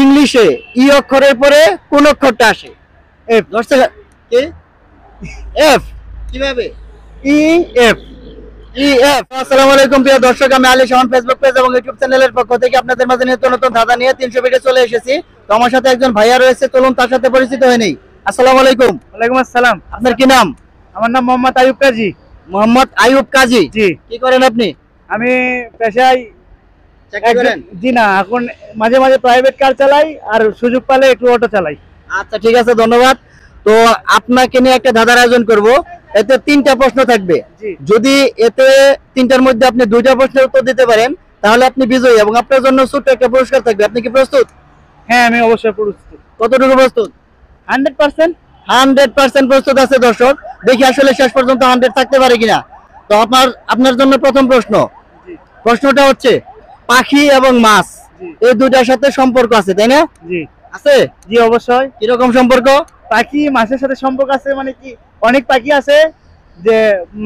ইংলিশে ই অক্ষরের পরে কোন অক্ষরটা আসে? এফ। 10 সেকেন্ড। কি? এফ। কিভাবে? E F. E F. আসসালামু আলাইকুম প্রিয় দর্শক, আমি আলী শাওন ফেসবুক পেজ এবং ইউটিউব চ্যানেলের পক্ষ থেকে আপনাদের মাঝে নিত্য নতুন ধাঁধা নিয়ে 300 ভিডিও চলে এসেছি। তো আমার সাথে একজন ভাইয়া রয়েছে, চলুন তার সাথে পরিচিত হয়ে নেই। আসসালামু আলাইকুম। ওয়ালাইকুম আসসালাম। আপনার কি নাম? আমার নাম মোহাম্মদ আইয়ুব কাজী। মোহাম্মদ আইয়ুব কাজী। জি। কি করেন আপনি? আমি পেশায় চাকরি করেন? জি না, এখন মাঝে মাঝে প্রাইভেট কার চালাই আর সুযোগ পেলে একটু অটো চালাই। আচ্ছা ঠিক আছে, ধন্যবাদ। তো আপনাকে নিয়ে একটা ধাঁধার আয়োজন করব। এতে 3টা প্রশ্ন থাকবে। জি। যদি এতে 3টার মধ্যে আপনি 2টা প্রশ্নের উত্তর দিতে পারেন তাহলে আপনি বিজয়ী এবং আপনার জন্য ছোট্ট একটা পুরস্কার থাকবে। আপনি কি প্রস্তুত? হ্যাঁ, আমি অবশ্যই প্রস্তুত। কতটুকু প্রস্তুত? 100%। 100% প্রস্তুত আছে দর্শক। দেখি আসলে শেষ পর্যন্ত 100 থাকতে পারে কিনা। তো আপনার জন্য প্রথম প্রশ্ন। জি প্রশ্নটা হচ্ছে, পাখি এবং মাছ জি এই দুটার সাথে সম্পর্ক আছে, তাই না? জি আছে? জি অবশ্যই। কিরকম সম্পর্ক? পাখি মাছের সাথে সম্পর্ক আছে, মানে কি অনেক পাখি আছে যে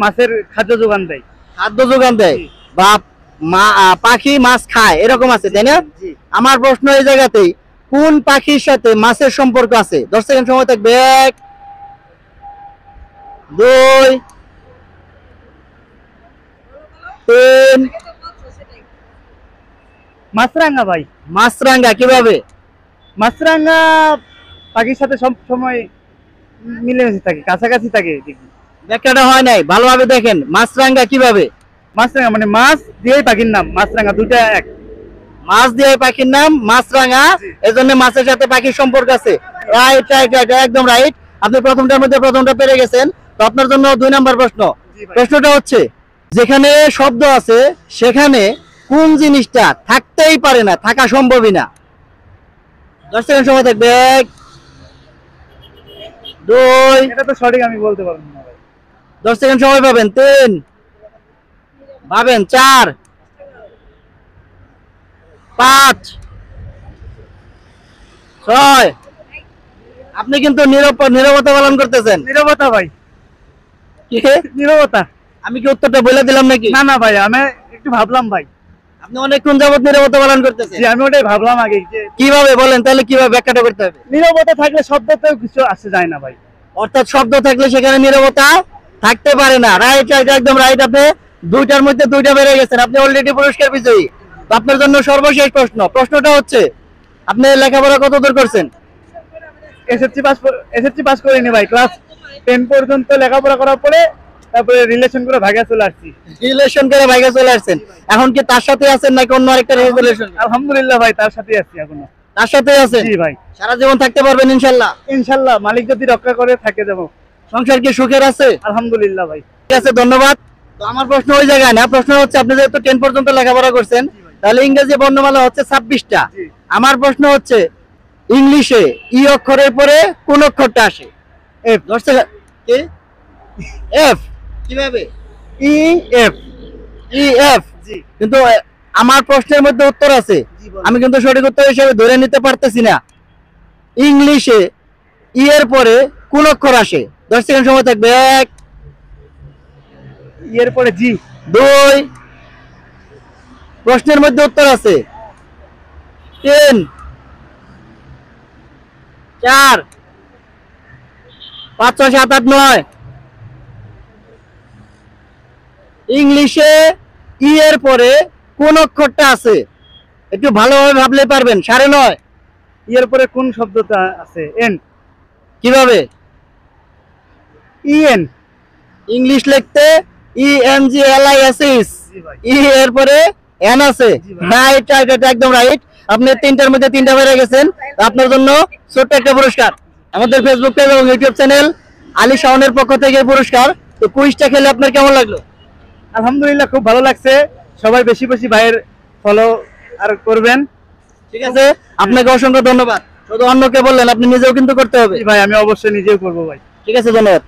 মাছের খাদ্য যোগান দেয়। খাদ্য যোগান দেয় জি। বা পাখি মাছ খায়, এরকম আছে, তাই না? জি। আমার প্রশ্ন এই জায়গাতেই, কোন পাখির সাথে মাছের সম্পর্ক আছে? 10 সেকেন্ড সময় থাকবে। 1 2 3। মাছরাঙা ভাই। মাছরাঙা। কিভাবে? মাছরাঙা পাখির সাথে সব সময় মিলেমিশে থাকে, কাছাকাছি থাকে। দেখি ব্যাখ্যাটা হয় নাই, ভালোভাবে দেখেন। মাছরাঙা কিভাবে? মাছরাঙা মানে মাছ দিয়েই পাখির নাম মাছরাঙা, দুইটা এক। মাছ দিয়ে পাখির নাম মাছরাঙা, এজন্য মাছের সাথে পাখির সম্পর্ক আছে। রাইট রাইট রাইট, একদম রাইট। আপনি প্রথমটার মধ্যে প্রথমটা পেরে গেছেন। তো আপনার জন্য 2 নাম্বার প্রশ্ন। প্রশ্নটা হচ্ছে, যেখানে শব্দ আছে সেখানে কোন জিনিসটা থাকতেই পারে না, থাকা সম্ভবই না? 10 সেকেন্ড সময় থাকবে। 1 2। এটা তো সঠিক আমি বলতে পারবো না ভাই। 10 সেকেন্ড সময় পাবেন। 3 পাবেন। 4 5 6। আপনি কিন্তু নীরবতা পালন করতেছেন। নীরবতা ভাই। কি? নীরবতা। আমি কি উত্তরটা বলে দিলাম নাকি? না না ভাই, আমি একটু ভাবলাম ভাই। আপনি অনেকক্ষণ যাবত নীরবতা পালন করতেছেন। জি, আমি ওটাই ভাবলাম আগে যে কিভাবে বলেন তাহলে, কিভাবে ব্যাখ্যাটা করতে হবে? নীরবতা থাকলে শব্দতেও কিছু আসে যায় না ভাই। অর্থাৎ শব্দ থাকলে সেখানে নীরবতা থাকতে পারে না। রাইট রাইট, একদম রাইট। আপনি 2টার মধ্যে 2টা বেড়ে গেছেন, আপনি অলরেডি পুরস্কার বিজয়ী। তো আপনার জন্য সর্বশেষ প্রশ্ন। প্রশ্নটা হচ্ছে, আপনি লেখাপড়া কতদূর করছেন? এসএসসি পাস করিনি ভাই, ক্লাস 10 পর্যন্ত লেখাপড়া করার পরে তারপরে রিলেশন করে ভাগে চলে আসছি। রিলেশন করে ভাইগা চলে আসছেন। এখন কি তার সাথে আছেন নাকি অন্য আরেকটা রিলেশন? আলহামদুলিল্লাহ ভাই, তার সাথে আছি এখনো। তার সাথে আছেন? জি ভাই। সারা জীবন থাকতে পারবেন ইনশাআল্লাহ? ইনশাআল্লাহ, মালিক যদি রক্ষা করে থাকে যাবো। সংসার কি সুখের আছে? আলহামদুলিল্লাহ ভাই। ঠিক আছে, ধন্যবাদ। তো আমার প্রশ্ন ওই জায়গায় না, প্রশ্ন হচ্ছে, আপনি যেহেতু 10 পর্যন্ত লেখাপড়া করছেন তাহলে ইংরেজি বর্ণমালা হচ্ছে 26টা। জি। আমার প্রশ্ন হচ্ছে, ইংলিশে ই অক্ষরের পরে কোন অক্ষরটা আসে? এফ। 10 সেকেন্ড। কি? এফ। কিভাবে? E F. E F. G. কিন্তু আমার প্রশ্নের মধ্যে উত্তর আছে, আমি কিন্তু সঠিক উত্তর হিসেবে ধরে নিতে পারতেছি না। ইংলিশে ই এর পরে কোন অক্ষর আসে? 10 সেকেন্ড সময় থাকবে। 1 এর পরে জি। 2। প্রশ্নের মধ্যে উত্তর আছে। 3 4 5 6 7 8 9। ইংলিশে ই এর পরে কোন অক্ষরটা আছে? একটু ভালোভাবে ভাবলে পারবেন। 9:30। এর পরে কোন শব্দটা আছে? এন। কিভাবে? ইএন। ইংলিশ লিখতে ENGLISH, জি ভাই। ই এর পরে এন আছে। জি ভাই। রাইট রাইট, এটা একদম রাইট। আপনি 3টার মধ্যে 3টা বেড়ে গেছেন। আপনার জন্য ছোট্ট একটা পুরস্কার। আমাদের ফেসবুক পেজ এবং ইউটিউব চ্যানেল আলী শাওনের পক্ষ থেকে পুরস্কার। তো কুইজটা খেলে আপনার কেমন লাগলো? আলহামদুলিল্লাহ, খুব ভালো লাগছে। সবাই বেশি বেশি ভাইয়ের ফলো আর করবেন। ঠিক আছে, আপনাকে অসংখ্য ধন্যবাদ। শুধু অন্যকে বললেন, আপনি নিজেও কিন্তু করতে হবে। জি ভাই, আমি অবশ্যই নিজেও করবো ভাই। ঠিক আছে, ধন্যবাদ।